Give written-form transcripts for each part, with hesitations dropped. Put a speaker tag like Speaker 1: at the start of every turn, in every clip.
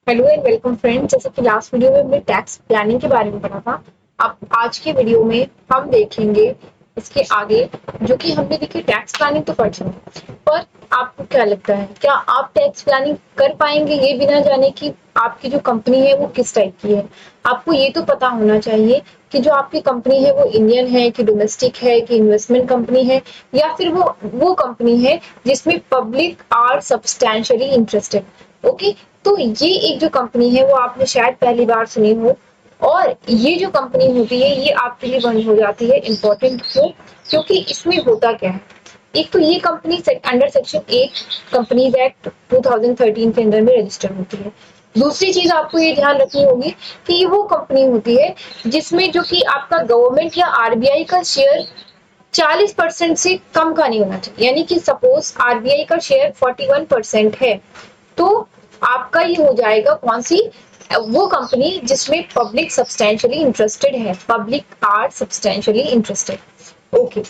Speaker 1: Hello and welcome friend. जैसे कि last video में हमने टैक्स प्लानिंग के बारे में पढ़ा था, अब आज के वीडियो में हम देखेंगे इसके आगे, जो कि हमने देखी टैक्स प्लानिंग तो पढ़ चुके, पर आपको क्या लगता है, क्या आप टैक्स प्लानिंग कर पाएंगे ये बिना जाने कि आपकी जो कंपनी है वो किस टाइप की है। आपको ये तो पता होना चाहिए कि जो आपकी कंपनी है वो इंडियन है कि डोमेस्टिक है कि इन्वेस्टमेंट कंपनी है, या फिर वो कंपनी है जिसमें public are substantially interested. Okay, तो ये एक जो कंपनी है वो आपने शायद पहली बार सुनी हो, और ये जो कंपनी होती है ये आपके लिए बंद हो जाती है इम्पोर्टेंट। क्यों? क्योंकि इसमें होता क्या है, एक तो ये company under section 8 companies act 2013 के अंदर में रजिस्टर होती है। दूसरी चीज आपको ये ध्यान रखनी होगी कि ये वो कंपनी होती है जिसमें जो कि आपका गवर्नमेंट या आरबीआई का शेयर 40% से कम का नहीं होना चाहिए। यानी कि सपोज आरबीआई का शेयर 41% है, तो आपका ये हो जाएगा कौन सी, वो कंपनी जिसमें पब्लिक सब्सटैंशियली इंटरेस्टेड है, public are substantially interested. Okay,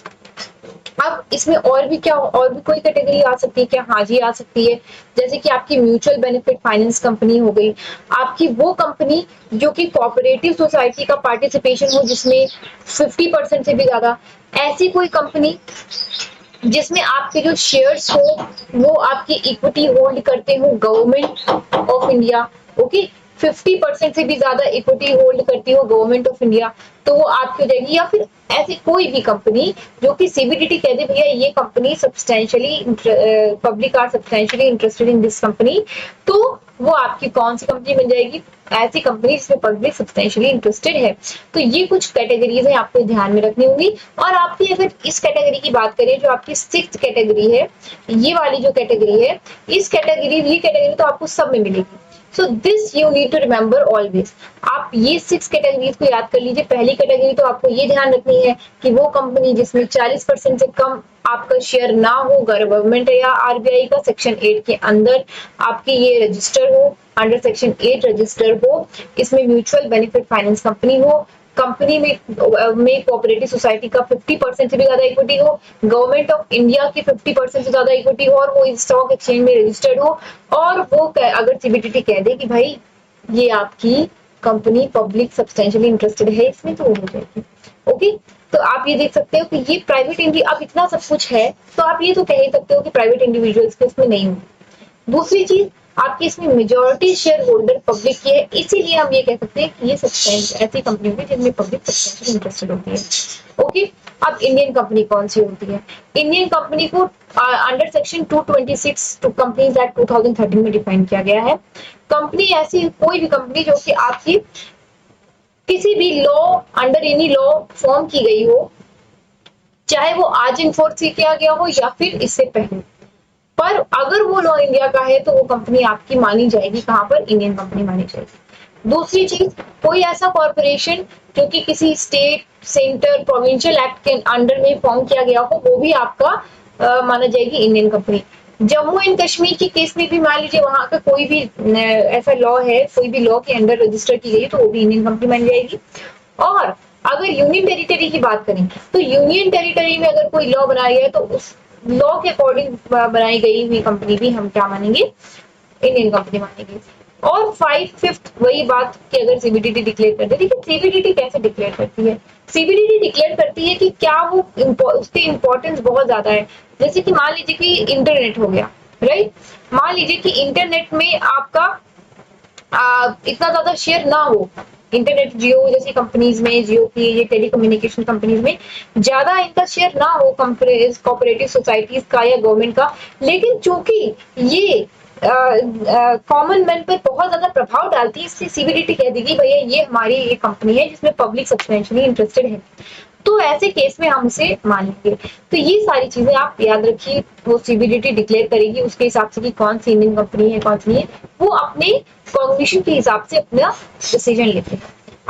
Speaker 1: अब इसमें और भी क्या, और भी कोई कैटेगरी आ सकती है क्या? हाँ जी, आ सकती है। जैसे कि आपकी म्यूचुअल बेनिफिट फाइनेंस कंपनी हो गई, आपकी वो कंपनी जो कि कोऑपरेटिव सोसाइटी का पार्टिसिपेशन हो जिसमें 50% से भी ज्यादा, ऐसी कोई कंपनी जिसमें आपके जो शेयर्स हो वो आपकी इक्विटी होल्ड करते हो गवर्नमेंट ऑफ इंडिया। ओके, 50% से भी ज्यादा इक्विटी होल्ड करती हो गवर्नमेंट ऑफ इंडिया, तो वो आपकी हो जाएगी। या फिर ऐसी कोई भी कंपनी जो कि सीबीडीटी कह दे भैया ये company substantially public are substantially interested in this company, तो वो आपकी कौन सी कंपनी बन जाएगी? ऐसी कंपनी जिसमें पब्लिक सब्सटैंशियली इंटरेस्टेड है। तो ये कुछ कैटेगरीज है आपको ध्यान में रखनी होगी। और आपकी अगर इस कैटेगरी की बात करें, जो आपकी 6th कैटेगरी है, ये वाली जो कैटेगरी है, इस कैटेगरी ये कैटेगरी तो आपको सब में मिलेगी। So this you need to remember always. आप ये 6 कैटेगरीज को याद कर लीजिए। पहली कैटेगरी तो आपको ये ध्यान रखनी है कि वो कंपनी जिसमें 40% से कम आपका शेयर ना हो, गवर्नमेंट या आरबीआई का सेक्शन 8 के अंदर आपकी ये रजिस्टर हो, अंडर सेक्शन 8 रजिस्टर हो, इसमें म्यूचुअल बेनिफिट फाइनेंस कंपनी हो, कंपनी में कोऑपरेटिव सोसाइटी का 50% से भी ज्यादा इक्विटी हो, गवर्नमेंट ऑफ इंडिया की 50% से ज्यादा इक्विटी हो, और वो स्टॉक एक्सचेंज में रजिस्टर्ड हो, और वो अगर सीबीडीटी कह दे कि भाई ये आपकी कंपनी पब्लिक सब्सटैंशियली इंटरेस्टेड है इसमें, तो वो हो जाएगी। ओके, तो आप ये देख सकते हो कि ये प्राइवेट इंडिया, अब इतना सब कुछ है तो आप ये तो कह ही सकते हो कि प्राइवेट इंडिविजुअल्स के इसमें नहीं होंगे। दूसरी चीज, आपकी इसमें मेजॉरिटी शेयर होल्डर पब्लिक की है, इसीलिए हम ये कह सकते हैं कि ये सब्सटैंशियल ऐसी कंपनी होगी जिनमें पब्लिक सब्सटैंशियल इंटरेस्टेड होती है। ओके, अब इंडियन कंपनी कौन सी होती है? इंडियन कंपनी को under section 226 two companies act 2013 में डिफाइन किया गया है। कंपनी ऐसी कोई भी कंपनी जो कि आपकी किसी भी law, under any law form की गई हो, चाहे वो आज इन्फोर्स किया गया हो या फिर इससे पहले, पर अगर वो लॉ इंडिया का है तो वो कंपनी आपकी मानी जाएगी। कहां पर? इंडियन कंपनी मानी जाएगी। दूसरी चीज, कोई ऐसा कॉर्पोरेशन जो कि किसी स्टेट, सेंटर, प्रोविंशियल एक्ट के अंडर में फॉर्म किया गया हो, वो भी आपका माना जाएगी Indian company. Jammu and Kashmir की केस में भी मान लीजिए वहां का कोई भी ऐसा लॉ है, कोई भी लॉ के अंडर रजिस्टर की गई, तो वो भी इंडियन कंपनी मानी जाएगी। और अगर यूनियन टेरिटरी की बात करें, तो यूनियन टेरिटरी में अगर कोई लॉ बनाया गया है तो उस लॉ के अकॉर्डिंग बनाई गई हुई कंपनी भी हम क्या मानेंगे? इंडियन कंपनी मानेंगे। और 5/5 वही बात कि अगर सीबीडीटी डिक्लेयर कर दे, लेकिन सीबीडीटी कैसे डिक्लेयर करती है? सीबीडीटी डिक्लेयर करती है कि क्या वो उसकी इंपॉर्टेंस बहुत ज्यादा है। जैसे कि मान लीजिए कि इंटरनेट हो गया, राइट? मान लीजिए कि इंटरनेट में आपका इतना ज्यादा शेयर ना हो, इंटरनेट जियो जैसी कंपनीज में, जियो की ये टेलीकम्युनिकेशन कंपनीज में ज्यादा इनका शेयर ना हो, कोऑपरेटिव सोसाइटीज का या गवर्नमेंट का, लेकिन चूंकि ये कॉमन मैन पर बहुत ज्यादा प्रभाव डालती है, इसलिए सीबीडीटी कह देगी भैया ये हमारी एक कंपनी है जिसमें पब्लिक सब्सटेंशियली इंटरेस्टेड है, तो ऐसे केस में हम उसे मानेंगे। तो ये सारी चीजें आप याद रखिए, वो सीबीडीटी डिक्लेयर करेगी उसके हिसाब से कि कौन सी इंडियन कंपनी है कौन सी नहीं है, वो अपने कॉग्निशन के हिसाब से अपना डिसीजन लेते हैं।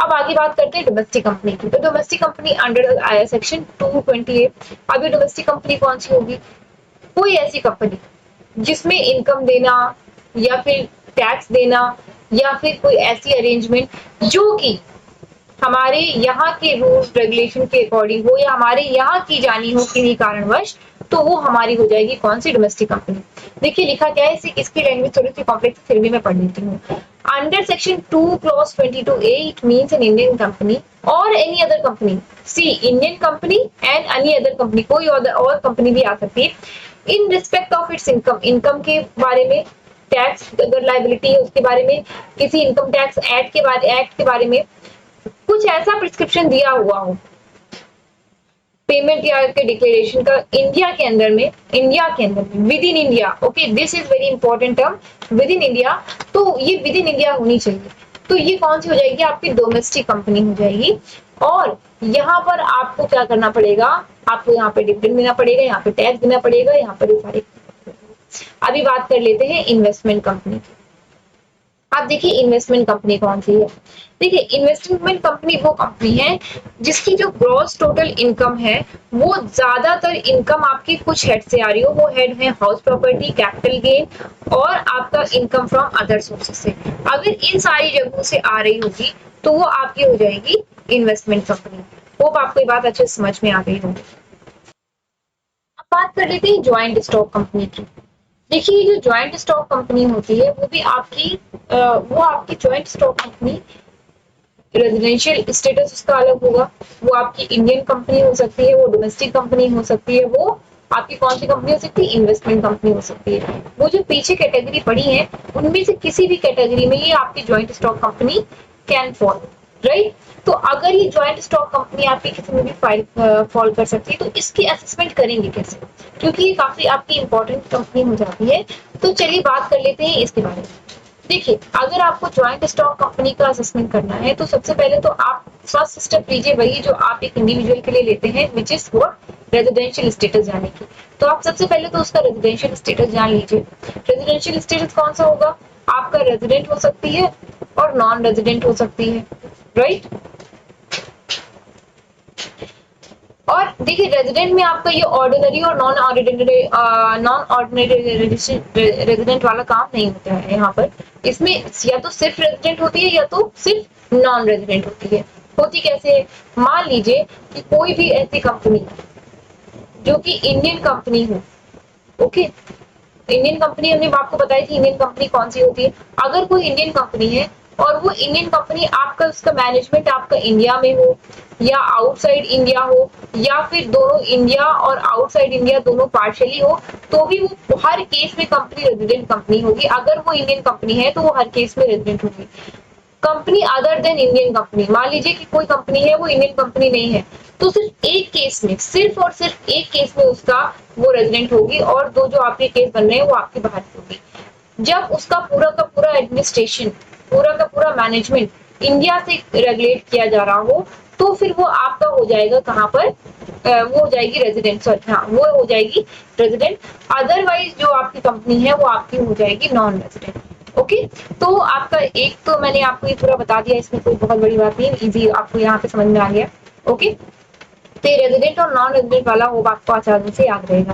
Speaker 1: अब आगे बात करते हैं डोमेस्टिक कंपनी की। तो डोमेस्टिक कंपनी अंडर आया सेक्शन 228। अब ये डोमेस्टिक कंपनी कौन सी होगी? कोई ऐसी कंपनी जिसमें इनकम देना या फिर टैक्स देना या फिर कोई ऐसी अरेंजमेंट जो कि हमारे यहाँ के रूल रेगुलेशन के अकॉर्डिंग हो या हमारे यहाँ की जानी हो किन्हीं कारणवश, तो वो हमारी हो जाएगी कौन सी, डोमेस्टिक कंपनी। देखिए लिखा क्या है, इसकी लैंग्वेज थोड़ी सी कॉम्प्लेक्स, फिर भी मैं पढ़ लेती हूँ। Under section 2 clause 22A it means an Indian company or any other company, see Indian company and any other company, कोई और कंपनी भी आ सकती है। In respect of its income, income के बारे में, टैक्स अगर लाइबिलिटी है उसके बारे में, किसी इनकम टैक्स एक्ट के बारे में कुछ ऐसा प्रिस्क्रिप्शन दिया हुआ हो पेमेंट या के डिक्लेरेशन का इंडिया के अंदर में, with in India, okay this is very important term, with in India, तो ये विद इन इंडिया होनी चाहिए। तो ये कौन सी हो जाएगी, आपकी डोमेस्टिक कंपनी हो जाएगी। और यहाँ पर आपको क्या करना पड़ेगा, आपको यहाँ पे डिविडेंड देना पड़ेगा, यहाँ पे टैक्स देना पड़ेगा, यहाँ पर सारे। अभी बात कर लेते हैं इन्वेस्टमेंट कंपनी की। आप देखिए इन्वेस्टमेंट कंपनी कौन सी है। देखिए इन्वेस्टमेंट कंपनी वो कंपनी है जिसकी जो ग्रॉस टोटल इनकम है, वो ज्यादातर इनकम आपकी कुछ हेड से आ रही हो। वो हेड है हाउस प्रॉपर्टी, कैपिटल गेन और आपका इनकम फ्रॉम अदर सोर्सेस से। अगर इन सारी जगहों से आ रही होगी तो वो आपकी हो जाएगी इन्वेस्टमेंट कंपनी। होप आपको ये बात अच्छे समझ में आ गई होगी। अब बात कर लेते हैं ज्वाइंट स्टॉक कंपनी की। देखिए जो ज्वाइंट स्टॉक कंपनी होती है वो भी आपकी joint stock company, residential status उसका अलग होगा। वो आपकी इंडियन कंपनी हो सकती है, वो डोमेस्टिक कंपनी हो सकती है, वो आपकी कौन सी कंपनी हो सकती है, इन्वेस्टमेंट कंपनी हो सकती है। वो जो पीछे कैटेगरी पड़ी है उनमें से किसी भी कैटेगरी में ये आपकी joint stock company can fall, right. तो अगर ये ज्वाइंट स्टॉक कंपनी आपकी किसी में भी फॉल कर सकती है तो इसकी असेसमेंट करेंगे कैसे, क्योंकि ये काफी आपकी इंपॉर्टेंट कंपनी हो जाती है। तो चलिए बात कर लेते हैं इसके बारे में। देखिए अगर आपको ज्वाइंट स्टॉक कंपनी का असेसमेंट करना है तो सबसे पहले तो आप फर्स्ट स्टेप लीजिए वही जो आप एक इंडिविजुअल के लिए लेते हैं, which is what, residential status जाने की। तो आप सबसे पहले तो उसका रेजिडेंशियल स्टेटस जान लीजिए। रेजिडेंशियल स्टेटस कौन सा होगा, आपका रेजिडेंट हो सकती है और नॉन रेजिडेंट हो सकती है, राइट। और देखिए रेजिडेंट में आपका ये ऑर्डिनरी और नॉन ऑर्डिनरी रेजिडेंट वाला काम नहीं होता है यहाँ पर। इसमें या तो सिर्फ रेजिडेंट होती है या तो सिर्फ नॉन रेजिडेंट होती है। होती कैसे है, मान लीजिए कि कोई भी ऐसी कंपनी जो कि इंडियन कंपनी हो, ओके इंडियन कंपनी हमने आपको बताई थी इंडियन कंपनी कौन सी होती है। अगर कोई इंडियन कंपनी है और वो इंडियन कंपनी आपका उसका मैनेजमेंट आपका इंडिया में हो या आउटसाइड इंडिया हो या फिर दोनों इंडिया और आउटसाइड इंडिया दोनों पार्शियली हो, तो भी वो हर केस में कंपनी रेजिडेंट कंपनी होगी। अगर वो इंडियन कंपनी है तो वो हर केस में रेजिडेंट होगी। Company other than Indian company, मान लीजिए कि कोई कंपनी है वो इंडियन कंपनी नहीं है तो सिर्फ एक केस में, सिर्फ और सिर्फ एक केस में उसका वो रेजिडेंट होगी और दो जो आपके केस बन रहे हैं वो आपके बाहर होगी। जब उसका पूरा का पूरा एडमिनिस्ट्रेशन, पूरा का पूरा मैनेजमेंट इंडिया से रेगुलेट किया जा रहा हो तो फिर वो आपका हो जाएगा कहाँ पर, वो हो जाएगी रेजिडेंट, सॉरी हाँ वो हो जाएगी रेजिडेंट। अदरवाइज जो आपकी कंपनी है वो आपकी हो जाएगी नॉन रेजिडेंट, ओके। तो आपका एक तो मैंने आपको ये पूरा बता दिया, इसमें कोई बहुत बड़ी बात नहीं, इजी आपको यहाँ पे समझ में आ गया, ओके। तो रेजिडेंट और नॉन रेजिडेंट वाला होगा आपको आसानी से याद रहेगा।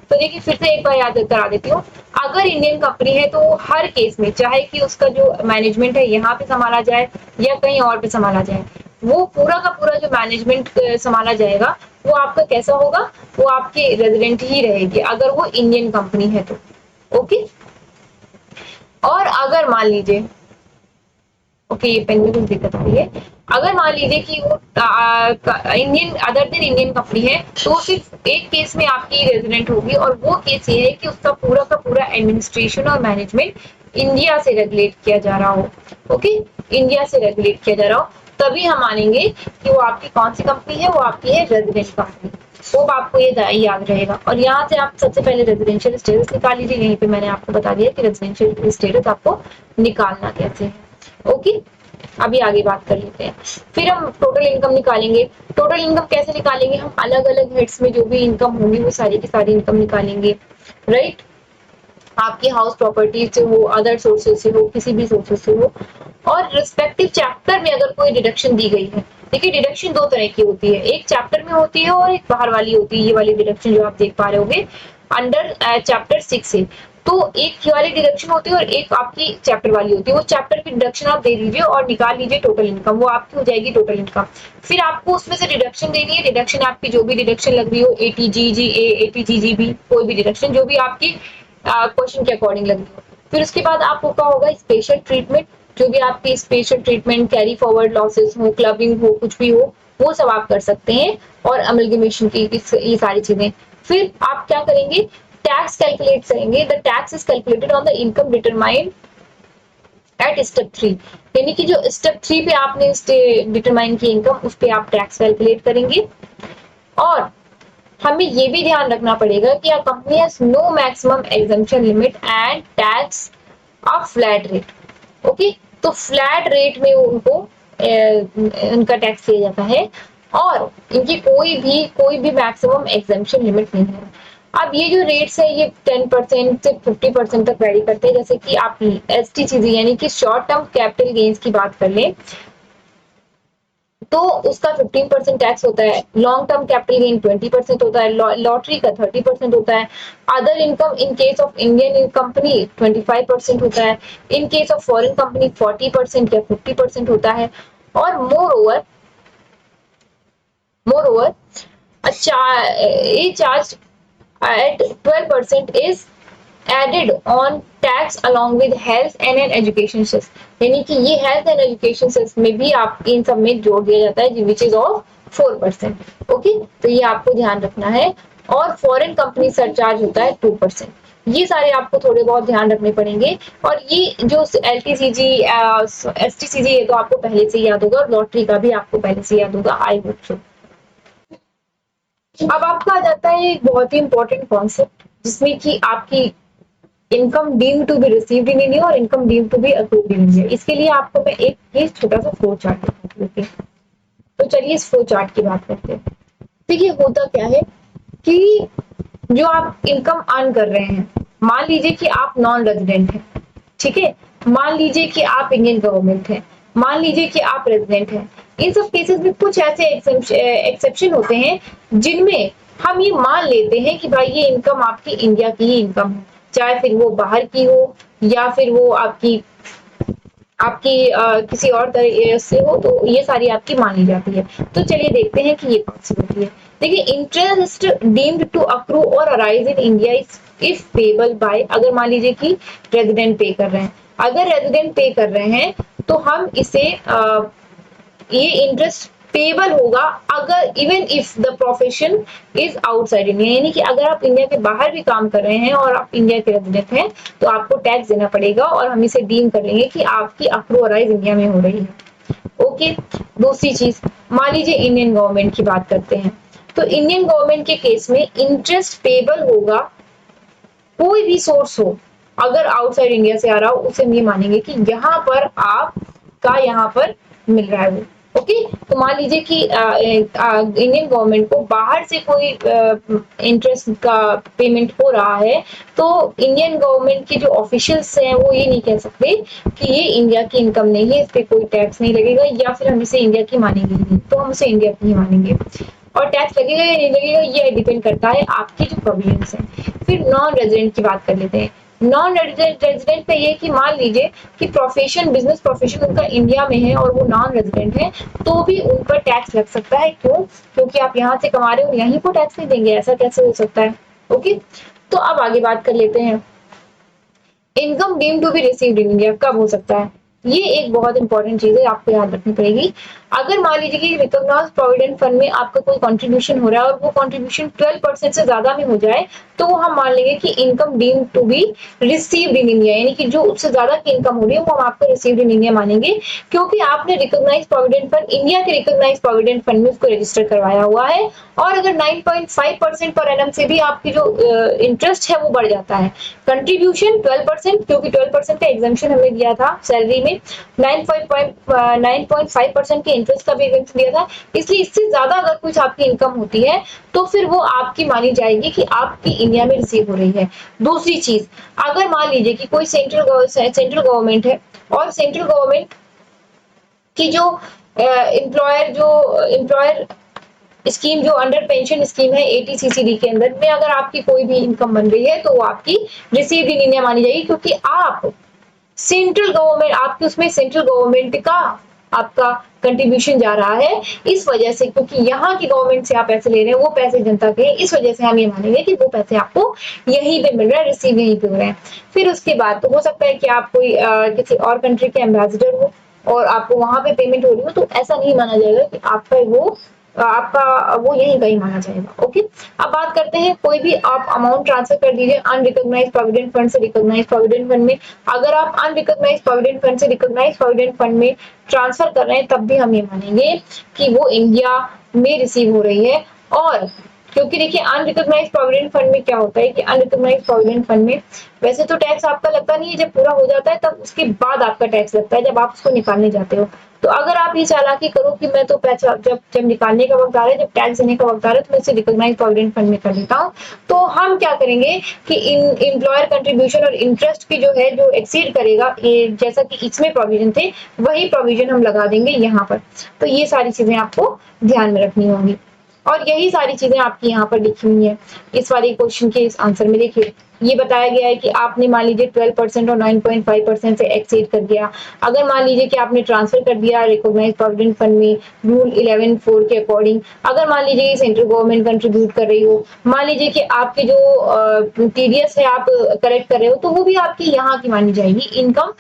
Speaker 1: तो देखिए फिर से एक बार याद करा देती हूँ। अगर इंडियन कंपनी है तो हर केस में चाहे कि उसका जो मैनेजमेंट है यहाँ पे संभाला जाए या कहीं और पे संभाला जाए, वो पूरा का पूरा जो मैनेजमेंट संभाला जाएगा वो आपका कैसा होगा, वो आपके रेजिडेंट ही रहेगी अगर वो इंडियन कंपनी है तो, ओके। और अगर मान लीजिए, ओके ये पेन में कुछ दिक्कत आ रही है, अगर मान लीजिए कि वो Indian other than Indian company है तो सिर्फ एक केस में आपकी रेजिडेंट होगी और वो केस ये है कि उसका पूरा का पूरा एडमिनिस्ट्रेशन और मैनेजमेंट इंडिया से रेगुलेट किया जा रहा हो, ओके इंडिया से रेगुलेट किया जा रहा हो, तभी हम मानेंगे कि वो आपकी कौन सी कंपनी है, वो आपकी है रेजिडेंट कंपनी। वो आपको ये याद रहेगा। और यहाँ से आप सबसे पहले रेजिडेंशियल स्टेटस निकाल लीजिए। यहीं पे मैंने आपको बता दिया कि रेजिडेंशियल स्टेटस आपको निकालना कैसे है, ओके। अभी आगे बात कर लेते हैं। फिर हम टोटल इनकम निकालेंगे। टोटल इनकम कैसे निकालेंगे, हम अलग अलग हेड्स में जो भी इनकम होंगी वो सारी की सारी इनकम निकालेंगे, राइट। आपकी हाउस प्रॉपर्टी से हो, अदर सोर्सेज से हो, किसी भी सोर्सेज से हो। और रिस्पेक्टिव चैप्टर में अगर कोई डिडक्शन दी गई है, देखिए डिडक्शन दो तरह की होती है, एक चैप्टर में होती है और एक बाहर वाली होती है। ये वाली डिडक्शन जो आप देख पा रहे होगे अंडर चैप्टर 6 है, तो एक ये वाली डिडक्शन होती है और एक आपकी चैप्टर वाली होती है। वो चैप्टर की डिडक्शन आप दे दीजिए और निकाल लीजिए टोटल इनकम, वो आपकी हो जाएगी टोटल इनकम। फिर आपको उसमें से डिडक्शन देनी है, डिडक्शन आपकी जो भी डिडक्शन लग रही हो, ATGGA, ATGGB, कोई भी डिडक्शन जो भी आपकी क्वेश्चन के अकॉर्डिंग लग रही हो। फिर उसके बाद आपका होगा स्पेशल ट्रीटमेंट, जो भी आपकी special treatment, carry forward losses हो, क्लबिंग हो, कुछ भी हो, वो सब आप कर सकते हैं, और अमलगमेशन की ये सारी चीजें। फिर आप क्या करेंगे, टैक्स कैलकुलेट करेंगे। The tax is calculated on the income determined at step 3, यानी कि जो स्टेप 3 पे आपने डिटरमाइन की इनकम, उस पे आप टैक्स कैलकुलेट करेंगे। और हमें ये भी ध्यान रखना पड़ेगा कि a company has no maximum exemption limit and tax a flat rate. Okay, तो फ्लैट रेट में उनको उनका टैक्स किया जाता है, और इनकी कोई भी मैक्सिमम एग्जेम्पशन लिमिट नहीं है। अब ये जो रेट्स है ये 10% से 50% तक वेरी करते हैं। जैसे कि आप STCG यानी कि शॉर्ट टर्म कैपिटल गेन्स की बात कर लें तो उसका 15% टैक्स होता है, लॉन्ग टर्म कैपिटल गेन 20% होता है, लॉटरी का 30% होता है, other income in case of Indian company 25% होता है, in case of foreign company 40% या 50% होता है। और more over a charge at 12% is added on tax along with health and an education cess, यानी कि ये हेल्थ एंड एजुकेशन सेस में भी आप इन सब में जोड़ दिया जाता है, विच इज ऑफ 4%। ओके, तो ये आपको ध्यान रखना है। और फॉरेन कंपनी सरचार्ज होता है 2%। ये सारे आपको थोड़े बहुत ध्यान रखने पड़ेंगे। और ये जो LTCG STCG ये तो आपको पहले से याद होगा, और लॉटरी का भी आपको पहले से याद होगा, आई होप सो। अब आपका आ जाता है एक बहुत ही इंपॉर्टेंट कॉन्सेप्ट, जिसमें कि आपकी income deemed to be received in India और income deemed to be approved in India. इसके लिए आपको मैं एक छोटा सा फ्लो चार्ट दिखाती हूँ। तो चलिए इस फ्लो चार्ट की बात करते हैं। देखिए होता क्या है कि जो आप इनकम अर्न कर रहे हैं, मान लीजिए कि आप नॉन रेजिडेंट हैं, ठीक है, मान लीजिए कि आप इंडियन गवर्नमेंट है, मान लीजिए कि आप रेजिडेंट हैं। इन सब केसेस में कुछ ऐसे एक्सेप्शन होते हैं जिनमें हम ये मान लेते हैं कि भाई ये इनकम आपकी इंडिया की ही इनकम है, चाहे फिर वो बाहर की हो या फिर वो आपकी किसी और तरह से हो, तो ये सारी आपकी मानी जाती है। तो चलिए देखते हैं कि ये कौन सी होती है। देखिए, इंटरेस्ट डीम्ड टू अक्रू और arise in India if payable by, अगर मान लीजिए कि रेजिडेंट पे कर रहे हैं, अगर रेजिडेंट पे कर रहे हैं तो हम इसे ये इंटरेस्ट पेबल होगा अगर even if the profession is outside India, यानी कि अगर आप इंडिया के बाहर भी काम कर रहे हैं और आप इंडिया के रेजिडेंट हैं तो आपको टैक्स देना पड़ेगा, और हम इसे डीम कर लेंगे कि आपकी अक्रू अराइज इंडिया में हो रही है। ओके, दूसरी चीज, मान लीजिए इंडियन गवर्नमेंट की बात करते हैं, तो इंडियन गवर्नमेंट के केस में इंटरेस्ट पेबल होगा कोई भी सोर्स हो, अगर आउटसाइड इंडिया से आ रहा हो उसे हम ये मानेंगे कि यहाँ पर आपका यहाँ पर मिल रहा है वो। ओके, तो मान लीजिए कि इंडियन गवर्नमेंट को बाहर से कोई इंटरेस्ट का पेमेंट हो रहा है, तो इंडियन गवर्नमेंट के जो ऑफिशियल्स हैं वो ये नहीं कह सकते कि ये इंडिया की इनकम नहीं है, इस पे कोई टैक्स नहीं लगेगा, या फिर हम इसे इंडिया की मानेंगे नहीं, तो हम इसे इंडिया की ही मानेंगे। और टैक्स लगेगा या नहीं लगेगा ये डिपेंड करता है आपकी जो प्रोविजंस है। फिर नॉन रेजिडेंट की बात कर लेते हैं। नॉन रेजिडेंट पे ये कि मान लीजिए कि प्रोफेशन, बिजनेस प्रोफेशन उनका इंडिया में है और वो नॉन रेजिडेंट है, तो भी उन पर टैक्स लग सकता है। क्यों? क्योंकि आप यहाँ से कमा रहे हो, यहीं को टैक्स नहीं देंगे, ऐसा कैसे हो सकता है? ओके, तो अब आगे बात कर लेते हैं, income deemed to be received in India कब हो सकता है? ये एक बहुत इंपॉर्टेंट चीज है, आपको याद रखनी पड़ेगी। अगर मान लीजिए कि रिकॉग्नाइज्ड प्रोविडेंट फंड में आपका कोई कंट्रीब्यूशन हो रहा है और वो कंट्रीब्यूशन 12% से ज्यादा में हो जाए, तो वो हम मान लेंगे कि income deemed to be received in India, यानी कि जो उससे ज्यादा की इनकम हो रही है वो हम आपको रिसीव्ड इन इंडिया मानेंगे, क्योंकि आपने रिकॉग्नाइज्ड प्रोविडेंट फंड, इंडिया के रिकॉग्नाइज्ड प्रोविडेंट फंड में उसको रजिस्टर करवाया हुआ है। और अगर 9.5% पर एनम से भी आपकी जो इंटरेस्ट है वो बढ़ जाता है, कंट्रीब्यूशन 12%, क्योंकि 12% का एग्जाम्पशन हमने दिया था सैलरी में, 9.5% के इंटरेस्ट का भी एग्जाम्पशन दिया था, इसलिए इससे ज्यादा अगर कुछ आपकी इनकम होती है तो फिर वो आपकी मानी जाएगी कि आपकी इंडिया में रिसीव हो रही है। दूसरी चीज, अगर मान लीजिए कि कोई सेंट्रल गवर्नमेंट है और सेंट्रल गवर्नमेंट की जो एम्प्लॉयर स्कीम जो अंडर पेंशन स्कीम है 80CCD के अंदर में अगर आपकी कोई भी इनकम बन रही है तो वो आपकी रिसीव्ड इन इंडिया मानी जाएगी, क्योंकि आप सेंट्रल गवर्नमेंट, आपके उसमें सेंट्रल गवर्नमेंट का आपका कंट्रीब्यूशन जा रहा है, इस वजह से, क्योंकि यहाँ की गवर्नमेंट से आप पैसे ले रहे हैं, वो पैसे जनता के हैं, इस वजह से हम ये मानेंगे कि वो पैसे आपको यहीं पे मिल रहा है, रिसीव यहीं पे हो रहे हैं। फिर उसके बाद तो हो सकता है कि आप कोई किसी और कंट्री के एम्बेसडर हो और आपको वहां पे पेमेंट हो रही हो, तो ऐसा नहीं माना जाएगा कि आपका वो यही कहीं माना जाएगा। ओके, अब बात करते हैं, कोई भी आप अमाउंट ट्रांसफर कर दीजिए अनरिकॉग्नाइज्ड प्रोविडेंट फंड से रिकॉग्नाइज्ड प्रोविडेंट फंड में। अगर आप अनरिकॉग्नाइज्ड प्रोविडेंट फंड से रिकॉग्नाइज्ड प्रोविडेंट फंड में ट्रांसफर कर रहे हैं, तब भी हम ये मानेंगे कि वो इंडिया में रिसीव हो रही है। और क्योंकि देखिए अनरिकॉग्नाइज्ड प्रोविडेंट फंड में क्या होता है कि अनरिकॉग्नाइज्ड प्रोविडेंट फंड में वैसे तो टैक्स आपका लगता नहीं है, जब पूरा हो जाता है तब उसके बाद आपका टैक्स लगता है, जब आप उसको निकालने जाते हो। तो अगर आप ये चालाकी करो कि मैं तो पैसा जब निकालने का वक्त आ रहा है, जब टैक्स देने का वक्त आ रहा है, तो मैं इसे रिकॉग्नाइज्ड प्रोविडेंट फंड में कर देता हूँ, तो हम क्या करेंगे कि एम्प्लॉयर कंट्रीब्यूशन और इंटरेस्ट की जो है, जो एक्सीड करेगा, ये जैसा कि इसमें प्रोविजन थे वही प्रोविजन हम लगा देंगे यहाँ पर। तो ये सारी चीजें आपको ध्यान में रखनी होंगी और यही सारी चीजें आपकी यहाँ पर लिखी हुई है इस वाले क्वेश्चन के इस आंसर में। देखिए ये बताया गया है कि आपने मान लीजिए 12% और 9.5% से एक्सीड कर गया। अगर मान लीजिए कि आपने ट्रांसफर कर दिया रिकॉग्नाइज्ड प्रोविडेंट फंड में रूल 11(4) के अकॉर्डिंग, अगर मान लीजिए सेंट्रल गवर्नमेंट कंट्रीब्यूट कर रही हो, मान लीजिए कि आपके जो टीडीएस है आप कलेक्ट कर रहे हो, तो वो भी आपकी यहाँ की मानी जाएगी इनकम,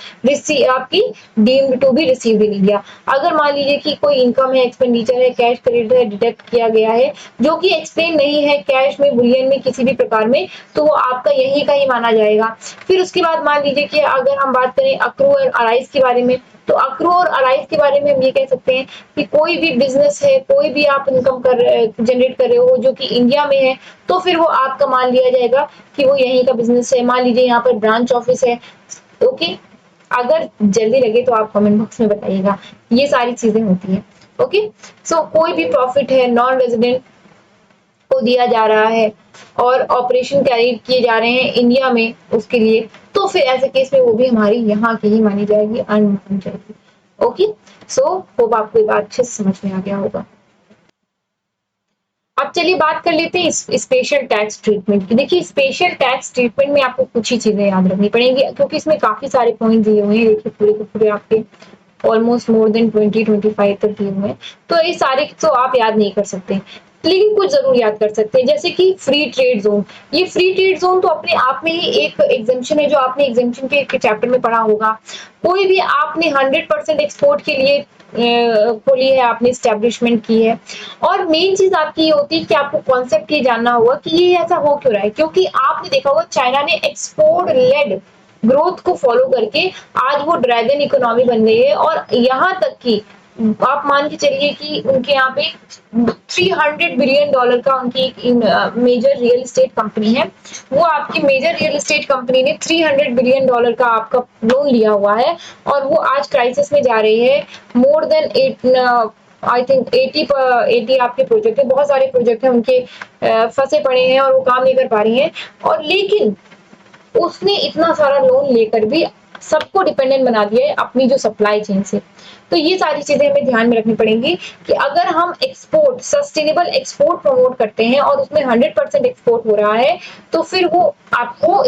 Speaker 1: आपकी deemed to be received in India. अगर मान लीजिए कि कोई इनकम है, एक्सपेंडिचर है, कैश क्रेडिट है, डिडक्ट किया गया है, जो कि एक्सप्लेन नहीं है कैश में, बुलियन में, किसी भी प्रकार में, तो वो आपका यही का ही माना जाएगा। फिर उसके बाद मान लीजिए कि अगर हम बात करें अक्रू और अराइज के बारे में, तो अक्रू और अराइज के बारे में हम ये कह सकते हैं कि कोई भी बिजनेस है, कोई भी आप इनकम जनरेट कर रहे हो जो कि इंडिया में है, तो फिर वो आपका मान लिया जाएगा कि वो यहीं का बिजनेस है। मान लीजिए यहाँ पर ब्रांच ऑफिस है। ओके, अगर जल्दी लगे तो आप कमेंट बॉक्स में बताइएगा, ये सारी चीजें होती है। ओके, सो कोई भी प्रॉफिट है नॉन रेजिडेंट को दिया जा रहा है और ऑपरेशन कैरी किए जा रहे हैं इंडिया में उसके लिए, तो फिर ऐसे केस में वो भी हमारी यहाँ की ही मानी जाएगी, अर्न मानी जाएगी। ओके, सो होप आपको ये बात अच्छे से समझ में आ गया होगा। अब चलिए बात कर लेते हैं स्पेशल टैक्स ट्रीटमेंट की। देखिए स्पेशल टैक्स ट्रीटमेंट में आपको कुछ ही चीजें याद रखनी पड़ेंगी, क्योंकि इसमें काफी सारे पॉइंट दिए हुए हैं। देखिए पूरे के पूरे आपके ऑलमोस्ट मोर देन 20-25 तक दिए हुए हैं, तो ये सारे तो आप याद नहीं कर सकते, लेकिन कुछ जरूर याद कर सकते हैं, जैसे कि फ्री ट्रेड जोन। ये फ्री ट्रेड जोन तो अपने आप में ही एक एग्जेम्पशन है, जो आपने एग्जेम्पशन के चैप्टर में पढ़ा होगा। कोई भी आपने 100% एक्सपोर्ट के लिए खोली है, आपने स्टैब्लिशमेंट की है, और मेन चीज आपकी ये होती है कि आपको कॉन्सेप्ट ये जानना होगा कि ये ऐसा हो क्यों रहा है, क्योंकि आपने देखा होगा चाइना ने एक्सपोर्ट लेड ग्रोथ को फॉलो करके आज वो ड्रैगन इकोनॉमी बन गई है, और यहाँ तक कि आप मान के चलिए कि उनके यहाँ पे $300 बिलियन का उनकी एक मेजर रियल एस्टेट कंपनी है, वो आपकी मेजर रियल एस्टेट कंपनी ने $300 बिलियन का आपका लोन लिया हुआ है, और वो आज क्राइसिस में जा रही है। मोर देन 8 आई थिंक 80 आपके प्रोजेक्ट है, बहुत सारे प्रोजेक्ट है उनके फंसे पड़े हैं और वो काम नहीं कर पा रही हैं, और लेकिन उसने इतना सारा लोन लेकर भी सबको डिपेंडेंट बना दिया है अपनी जो सप्लाई चेन से। तो ये सारी चीजें हमें ध्यान में रखनी पड़ेंगी कि अगर हम एक्सपोर्ट, सस्टेनेबल एक्सपोर्ट प्रमोट करते हैं और उसमें 100% एक्सपोर्ट हो रहा है, तो फिर वो आपको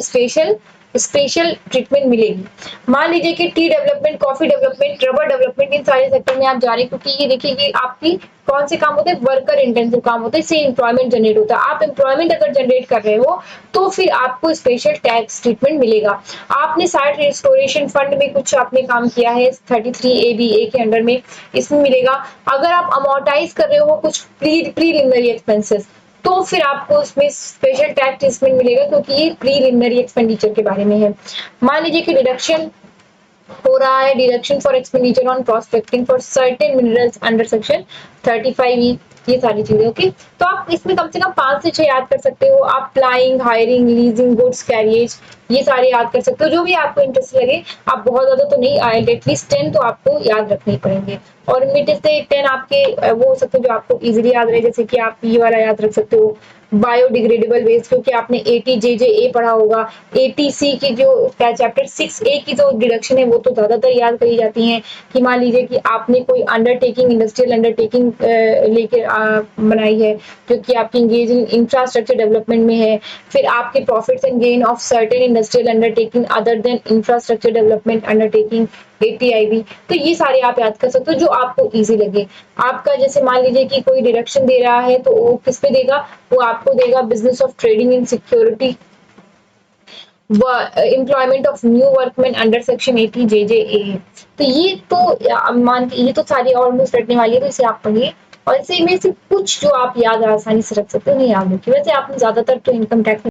Speaker 1: स्पेशल ट्रीटमेंट मिलेगी। मान लीजिए कि tea development, coffee development, rubber development, इन सारे सेक्टर में आप जा रहे हैं, क्योंकि ये देखिए कि आपकी कौन से काम होते हैं, वर्कर इंटेंसिव काम होते हैं, इससे एम्प्लॉयमेंट जनरेट होता है। आप एम्प्लॉयमेंट अगर जनरेट कर रहे हो तो फिर आपको स्पेशल टैक्स ट्रीटमेंट मिलेगा। आपने साइट रिस्टोरेशन फंड में कुछ आपने काम किया है 33A के अंडर में, इसमें मिलेगा। अगर आप अमोर्टाइज कर रहे हो कुछ प्रीलिमिनरी एक्सपेंसेस, तो फिर आपको उसमें स्पेशल टैक्स ट्रीटमेंट मिलेगा, क्योंकि ये प्रीलिमिनरी एक्सपेंडिचर के बारे में है। मान लीजिए कि डिडक्शन हो रहा है, deduction for expenditure on prospecting for certain minerals under section 35E, ये सारी चीजें। ओके, तो आप इसमें कम से कम 5 से 6 याद कर सकते हो। आप flying, hiring, leasing, goods carriage, ये सारे याद कर सकते हो, जो भी आपको इंटरेस्ट लगे। आप बहुत ज्यादा तो नहीं, एटलीस्ट 10 तो आपको याद रखने पड़ेंगे, और इनमें से 10 आपके वो हो सकते हैं जो आपको इजीली याद रहे, जैसे कि आप ये वाला याद रख सकते हो, बायोडिग्रेडेबल वेस्ट, क्योंकि आपने ATJJA पढ़ा होगा। ATC की जो चैप्टर 6A की जो डिडक्शन है वो तो ज्यादातर याद करी जाती हैं कि मान लीजिए कि आपने कोई अंडरटेकिंग, इंडस्ट्रियल अंडरटेकिंग लेके बनाई है जो कि आपकी इंगेज इन इंफ्रास्ट्रक्चर डेवलपमेंट में है। फिर आपके profits and gain of certain industrial undertaking other than infrastructure development undertaking, ATIB। तो ये सारे आप याद कर सकते हो जो आपको इजी लगे। आपका जैसे मान लीजिए कि कोई डिडक्शन दे रहा है तो वो किस पे देगा, वो आपको देगा business of trading in security, employment of new workman under section 80JJA। तो ये तो मान के ये तो सारी ऑलमोस्ट रटने वाली है, तो इसे आप पढ़िए और इसे में से कुछ जो आप याद आसानी से रख सकते हो नहीं याद रखिए। वैसे आपने ज्यादातर तो इनकम टैक्स